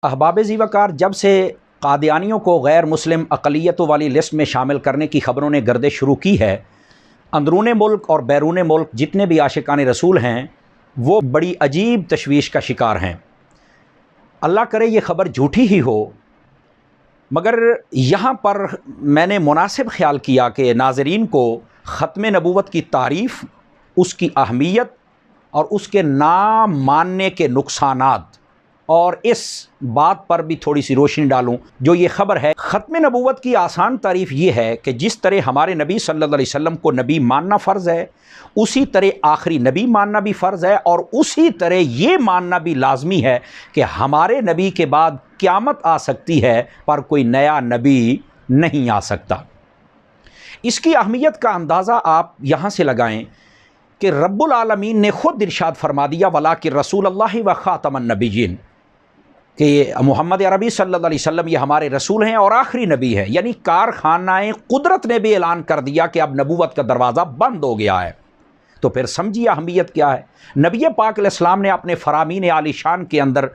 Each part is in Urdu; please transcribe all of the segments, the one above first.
احباب ذیوقار، جب سے قادیانیوں کو غیر مسلم اقلیتوں والی لسٹ میں شامل کرنے کی خبروں نے گردش شروع کی ہے، اندرون ملک اور بیرون ملک جتنے بھی عاشقان رسول ہیں وہ بڑی عجیب تشویش کا شکار ہیں۔ اللہ کرے یہ خبر جھوٹی ہی ہو، مگر یہاں پر میں نے مناسب خیال کیا کہ ناظرین کو ختم نبوت کی تعریف، اس کی اہمیت اور اس کے نہ ماننے کے نقصانات اور اس بات پر بھی تھوڑی سی روشنی ڈالوں۔ جو یہ خبر ہے، ختم نبوت کی آسان تعریف یہ ہے کہ جس طرح ہمارے نبی صلی اللہ علیہ وسلم کو نبی ماننا فرض ہے، اسی طرح آخری نبی ماننا بھی فرض ہے، اور اسی طرح یہ ماننا بھی لازمی ہے کہ ہمارے نبی کے بعد قیامت آ سکتی ہے پر کوئی نیا نبی نہیں آ سکتا۔ اس کی اہمیت کا اندازہ آپ یہاں سے لگائیں کہ رب العالمین نے خود ارشاد فرما دیا وَلَٰكِن رسول اللہ و خاتم النبیین، کہ محمد عربی صلی اللہ علیہ وسلم یہ ہمارے رسول ہیں اور آخری نبی ہے، یعنی کارخانہ قدرت نے بھی اعلان کر دیا کہ اب نبوت کا دروازہ بند ہو گیا ہے۔ تو پھر سمجھیے اہمیت کیا ہے۔ نبی پاک علیہ السلام نے اپنے فرامین عالی شان کے اندر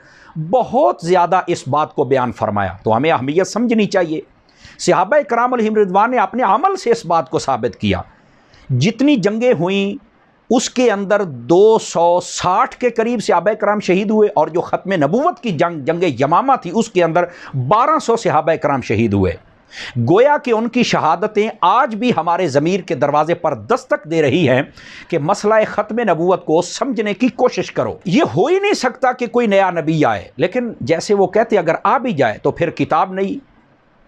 بہت زیادہ اس بات کو بیان فرمایا، تو ہمیں اہمیت سمجھنی چاہیے۔ صحابہ کرام علیہم رضوان نے اپنے عمل سے اس بات کو ثابت کیا۔ جتنی جنگیں ہوئیں اس کے اندر 260 کے قریب صحابہ کرام شہید ہوئے، اور جو ختم نبوت کی جنگ یمامہ تھی اس کے اندر 1200 صحابہ کرام شہید ہوئے۔ گویا کہ ان کی شہادتیں آج بھی ہمارے ضمیر کے دروازے پر دستک دے رہی ہیں کہ مسئلہ ختم نبوت کو سمجھنے کی کوشش کرو۔ یہ ہو ہی نہیں سکتا کہ کوئی نیا نبی آئے، لیکن جیسے وہ کہتے اگر آ بھی جائے تو پھر کتاب نہیں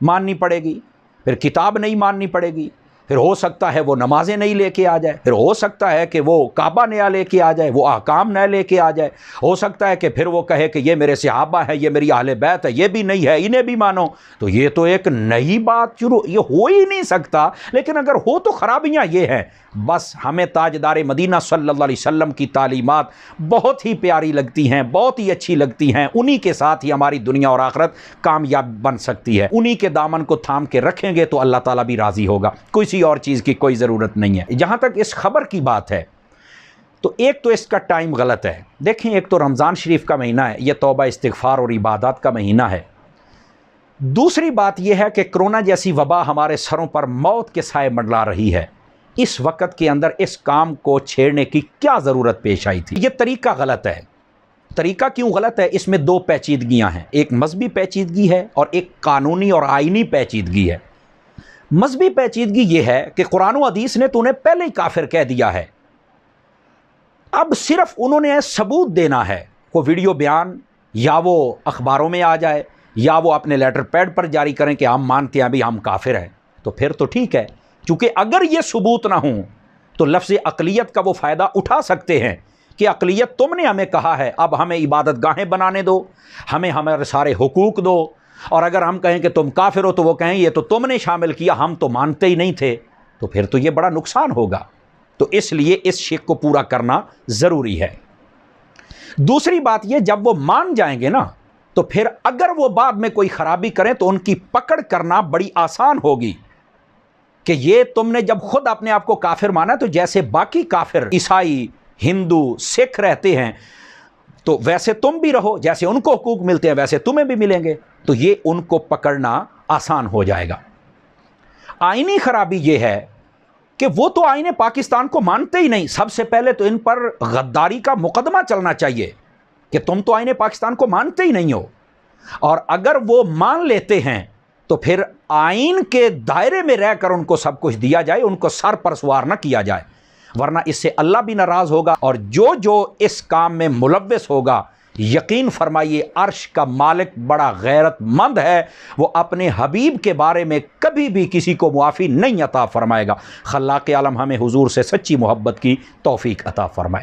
ماننی پڑے گی، پھر کتاب نہیں ماننی پڑے گی، پھر ہو سکتا ہے وہ نمازیں نہیں لے کے آ جائے، پھر ہو سکتا ہے کہ وہ کعبہ نیا لے کے آ جائے، وہ احکام نیا لے کے آ جائے، ہو سکتا ہے کہ پھر وہ کہے کہ یہ میرے صحابہ ہیں، یہ میری اہل بیت ہے، یہ بھی نہیں ہے، انہیں بھی مانو۔ تو یہ تو ایک نئی بات شروع، یہ ہو ہی نہیں سکتا۔ لیکن اگر ہو تو خرابیاں یہ ہیں، بس ہمیں تاجدار مدینہ صلی اللہ علیہ وسلم کی تعلیمات بہت ہی پیاری لگتی ہیں، بہت ہی اچھی لگتی ہیں، انہی کے ساتھ ہی ہماری دنیا اور آخرت کامیاب بن سکتی ہے۔ انہی کے دامن کو تھام کے رکھیں گے تو اللہ تعالیٰ بھی راضی ہوگا، کسی اور چیز کی کوئی ضرورت نہیں ہے۔ جہاں تک اس خبر کی بات ہے تو ایک تو اس کا ٹائم غلط ہے۔ دیکھیں، ایک تو رمضان شریف کا مہینہ ہے، یہ توبہ استغفار اور عبادات کا مہینہ ہے۔ دوسری بات یہ ہے کہ کرونا جیسی وبا ہمارے سروں پر موت کے سائے منڈلا رہی ہے۔ اس وقت کے اندر اس کام کو چھیڑنے کی کیا ضرورت پیش آئی تھی؟ یہ طریقہ غلط ہے۔ طریقہ کیوں غلط ہے؟ اس میں دو پیچیدگیاں ہیں، ایک مذہبی پیچیدگی ہے اور ایک قانونی اور آئینی پیچیدگی ہے۔ مذہبی پیچیدگی یہ ہے کہ قرآن و حدیث نے تو انہیں پہلے ہی کافر کہہ دیا ہے، اب صرف انہوں نے ثبوت دینا ہے، کوئی ویڈیو بیان یا وہ اخباروں میں آ جائے یا وہ اپنے لیٹر پیڈ پر جاری کریں کہ ہم مانتے ہیں ابھی ہم کافر ہیں، تو پھر تو ٹھیک ہے۔ چونکہ اگر یہ ثبوت نہ ہوں تو لفظ اقلیت کا وہ فائدہ اٹھا سکتے ہیں کہ اقلیت تم نے ہمیں کہا ہے، اب ہمیں عبادت گاہیں بنانے دو، ہمیں ہمارے سارے حقوق دو، اور اگر ہم کہیں کہ تم کافر ہو تو وہ کہیں یہ تو تم نے شامل کیا، ہم تو مانتے ہی نہیں تھے، تو پھر تو یہ بڑا نقصان ہوگا۔ تو اس لیے اس شک کو پورا کرنا ضروری ہے۔ دوسری بات یہ، جب وہ مان جائیں گے نا تو پھر اگر وہ بعد میں کوئی خرابی کریں تو ان کی پکڑ کرنا بڑی آسان ہوگی کہ یہ تم نے جب خود اپنے آپ کو کافر مانا تو جیسے باقی کافر عیسائی، ہندو، سکھ رہتے ہیں تو ویسے تم بھی رہو، جیسے ان کو حقوق ملتے ہیں ویسے تمہیں بھی ملیں گے، تو یہ ان کو پکڑنا آسان ہو جائے گا۔ آئینی خرابی یہ ہے کہ وہ تو آئین پاکستان کو مانتے ہی نہیں۔ سب سے پہلے تو ان پر غداری کا مقدمہ چلنا چاہیے کہ تم تو آئین پاکستان کو مانتے ہی نہیں ہو، اور اگر وہ مان لیتے ہیں تو پھر آئین کے دائرے میں رہ کر ان کو سب کچھ دیا جائے، ان کو سر پر سوار نہ کیا جائے، ورنہ اس سے اللہ بھی ناراض ہوگا، اور جو اس کام میں ملوث ہوگا یقین فرمائیے عرش کا مالک بڑا غیرت مند ہے، وہ اپنے حبیب کے بارے میں کبھی بھی کسی کو معافی نہیں عطا فرمائے گا۔ خلاق عالم ہمیں حضور سے سچی محبت کی توفیق عطا فرمائے۔